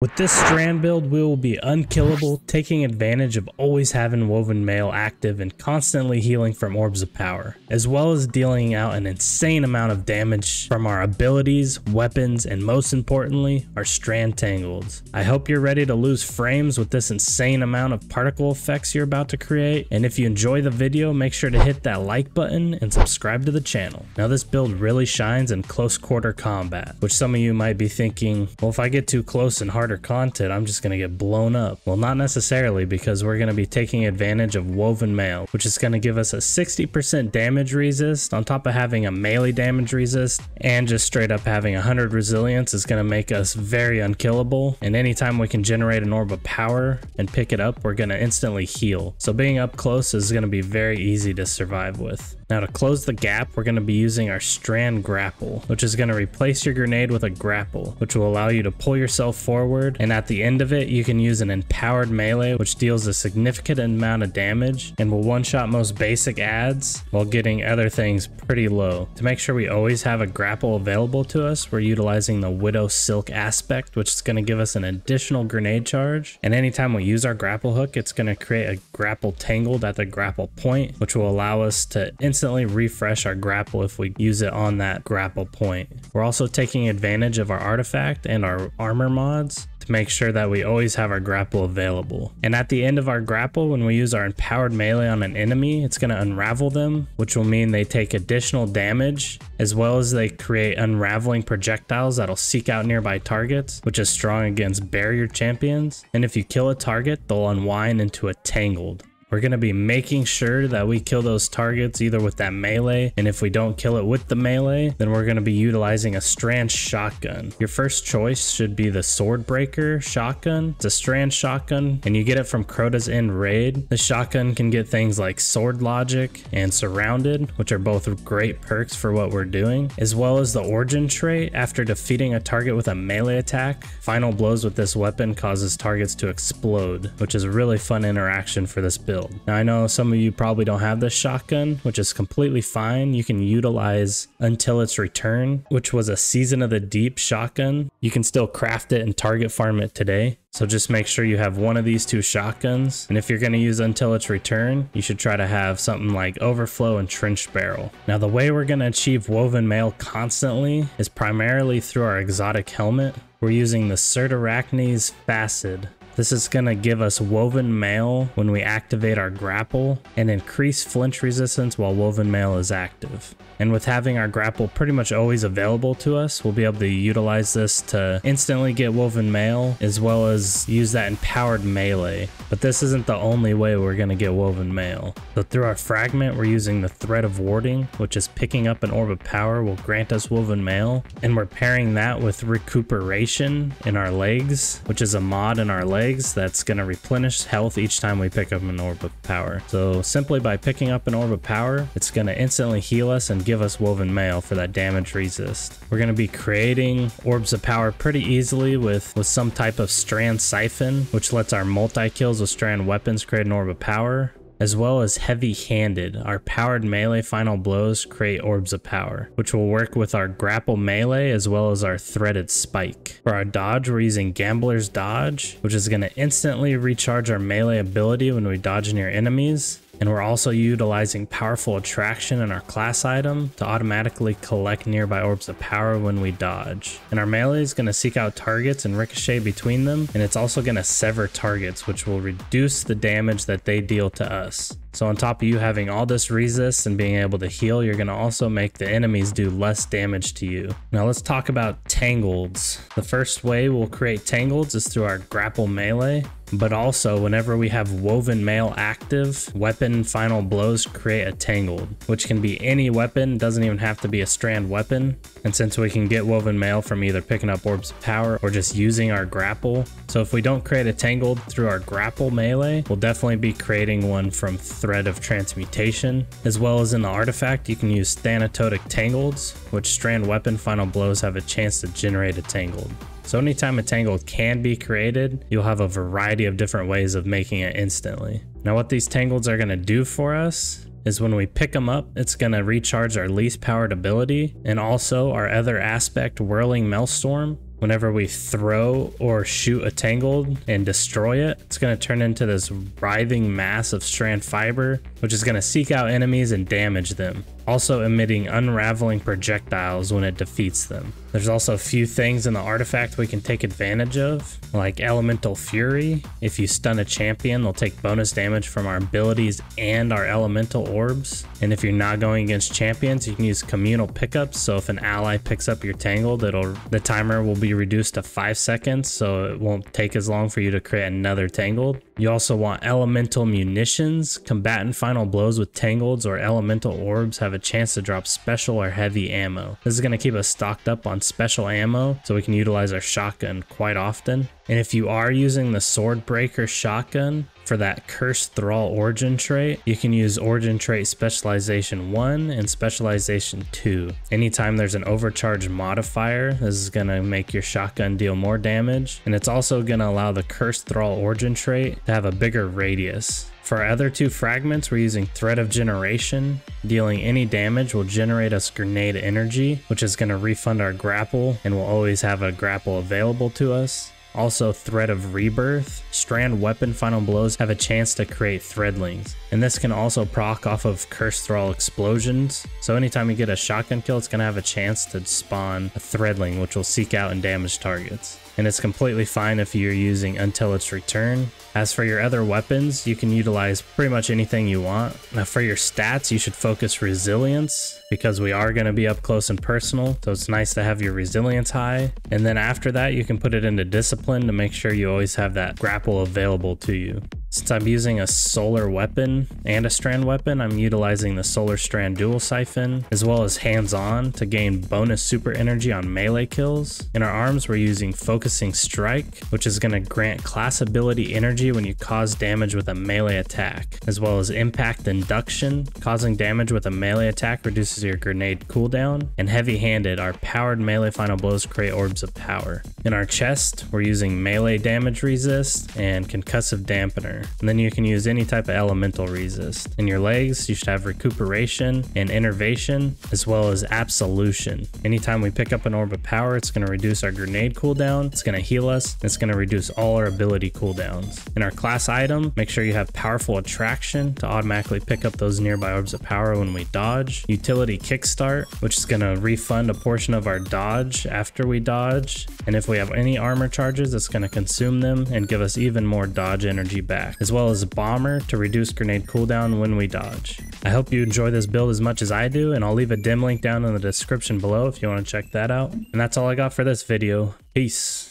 With this Strand build, we will be unkillable, taking advantage of always having Woven Mail active and constantly healing from Orbs of Power, as well as dealing out an insane amount of damage from our abilities, weapons, and most importantly, our Strand Tangles. I hope you're ready to lose frames with this insane amount of particle effects you're about to create, and if you enjoy the video, make sure to hit that like button and subscribe to the channel. Now this build really shines in close quarter combat, which some of you might be thinking, well, if I get too close and harder content, I'm just going to get blown up. Well, not necessarily, because we're going to be taking advantage of Woven Mail, which is going to give us a 60% damage resist on top of having a melee damage resist, and just straight up having 100 resilience is going to make us very unkillable. And anytime we can generate an Orb of Power and pick it up, we're going to instantly heal. So being up close is going to be very easy to survive with. Now to close the gap, we're going to be using our Strand Grapple, which is going to replace your grenade with a grapple, which will allow you to pull yourself forward, and at the end of it, you can use an empowered melee, which deals a significant amount of damage and will one-shot most basic adds while getting other things pretty low. To make sure we always have a grapple available to us, we're utilizing the Widow Silk aspect, which is going to give us an additional grenade charge, and anytime we use our grapple hook, it's going to create a grapple tangled at the grapple point, which will allow us to instantly refresh our grapple if we use it on that grapple point. We're also taking advantage of our artifact and our armor mods to make sure that we always have our grapple available. And at the end of our grapple, when we use our empowered melee on an enemy, it's going to unravel them, which will mean they take additional damage, as well as they create unraveling projectiles that'll seek out nearby targets, which is strong against barrier champions. And if you kill a target, they'll unwind into a tangled. We're going to be making sure that we kill those targets either with that melee, and if we don't kill it with the melee, then we're going to be utilizing a Strand shotgun. Your first choice should be the Swordbreaker shotgun. It's a Strand shotgun, and you get it from Crota's End Raid. The shotgun can get things like Sword Logic and Surrounded, which are both great perks for what we're doing, as well as the Origin trait. After defeating a target with a melee attack, final blows with this weapon causes targets to explode, which is a really fun interaction for this build. Now I know some of you probably don't have this shotgun, which is completely fine. You can utilize Until Its Return, which was a Season of the Deep shotgun. You can still craft it and target farm it today. So just make sure you have one of these two shotguns. And if you're going to use Until Its Return, you should try to have something like Overflow and Trench Barrel. Now the way we're going to achieve Woven Mail constantly is primarily through our exotic helmet. We're using the Certarachnes Facet. This is going to give us Woven Mail when we activate our grapple and increase flinch resistance while Woven Mail is active. And with having our grapple pretty much always available to us, we'll be able to utilize this to instantly get Woven Mail as well as use that empowered melee. But this isn't the only way we're going to get Woven Mail. So through our fragment, we're using the Thread of Warding, which is picking up an Orb of Power will grant us Woven Mail. And we're pairing that with Recuperation in our legs, which is a mod in our legs that's going to replenish health each time we pick up an Orb of Power. So simply by picking up an Orb of Power, it's going to instantly heal us and give us Woven Mail for that damage resist. We're going to be creating Orbs of Power pretty easily with some type of Strand Siphon, which lets our multi-kills with Strand weapons create an Orb of Power, as well as Heavy-Handed. Our powered melee final blows create Orbs of Power, which will work with our grapple melee as well as our threaded spike. For our dodge, we're using Gambler's Dodge, which is going to instantly recharge our melee ability when we dodge near enemies. And we're also utilizing Powerful Attraction in our class item to automatically collect nearby Orbs of Power when we dodge. And our melee is going to seek out targets and ricochet between them, and it's also going to sever targets, which will reduce the damage that they deal to us. So on top of you having all this resist and being able to heal, you're going to also make the enemies do less damage to you. Now let's talk about Tangleds. The first way we'll create Tangleds is through our grapple melee. But also, whenever we have Woven Mail active, weapon final blows create a Tangled, which can be any weapon, doesn't even have to be a Strand weapon. And since we can get Woven Mail from either picking up Orbs of Power or just using our grapple, so if we don't create a Tangled through our grapple melee, we'll definitely be creating one from Thread of Transmutation. As well as in the artifact, you can use Thanatotic Tangleds, which Strand weapon final blows have a chance to generate a Tangled. So anytime a Tangled can be created, you'll have a variety of different ways of making it instantly. Now what these Tangleds are going to do for us is when we pick them up, it's going to recharge our least powered ability and also our other aspect, Whirling Maelstrom. Whenever we throw or shoot a Tangled and destroy it, it's going to turn into this writhing mass of Strand fiber, which is going to seek out enemies and damage them, also emitting unraveling projectiles when it defeats them. There's also a few things in the artifact we can take advantage of, like Elemental Fury. If you stun a champion, they'll take bonus damage from our abilities and our elemental orbs. And if you're not going against champions, you can use communal pickups. So if an ally picks up your Tangled, the timer will be reduced to 5 seconds, so it won't take as long for you to create another Tangled. You also want elemental munitions. Combatant final blows with Tangleds or elemental orbs have a chance to drop special or heavy ammo. This is going to keep us stocked up on special ammo so we can utilize our shotgun quite often. And if you are using the Swordbreaker shotgun for that Cursed Thrall origin trait, you can use origin trait specialization 1 and specialization 2. Anytime there's an overcharge modifier, this is going to make your shotgun deal more damage, and it's also going to allow the Cursed Thrall origin trait to have a bigger radius. For our other two fragments, we're using Thread of Generation. Dealing any damage will generate us grenade energy, which is going to refund our grapple, and we'll always have a grapple available to us. Also, Thread of Rebirth. Strand weapon final blows have a chance to create threadlings, and this can also proc off of Cursed Thrall explosions. So anytime you get a shotgun kill, it's going to have a chance to spawn a threadling, which will seek out and damage targets. And it's completely fine if you're using Until Its Return. As for your other weapons, you can utilize pretty much anything you want. Now for your stats, you should focus Resilience, because we are going to be up close and personal, so it's nice to have your Resilience high. And then after that, you can put it into Discipline to make sure you always have that grapple available to you. Since I'm using a solar weapon and a strand weapon, I'm utilizing the Solar Strand Dual Siphon, as well as Hands-On to gain bonus super energy on melee kills. In our arms, we're using Focusing Strike, which is going to grant class ability energy when you cause damage with a melee attack, as well as Impact Induction. Causing damage with a melee attack reduces your grenade cooldown, and Heavy-Handed, our powered melee final blows create orbs of power. In our chest, we're using melee damage resist and concussive dampener. And then you can use any type of elemental resist. In your legs, you should have recuperation and innervation, as well as absolution. Anytime we pick up an orb of power, it's going to reduce our grenade cooldown, it's going to heal us, and it's going to reduce all our ability cooldowns. In our class item, make sure you have powerful attraction to automatically pick up those nearby orbs of power when we dodge. Utility kickstart, which is going to refund a portion of our dodge after we dodge. And if we have any armor charges, it's going to consume them and give us even more dodge energy back, as well as Bomber to reduce grenade cooldown when we dodge. I hope you enjoy this build as much as I do, and I'll leave a dim link down in the description below if you want to check that out. And that's all I got for this video. Peace.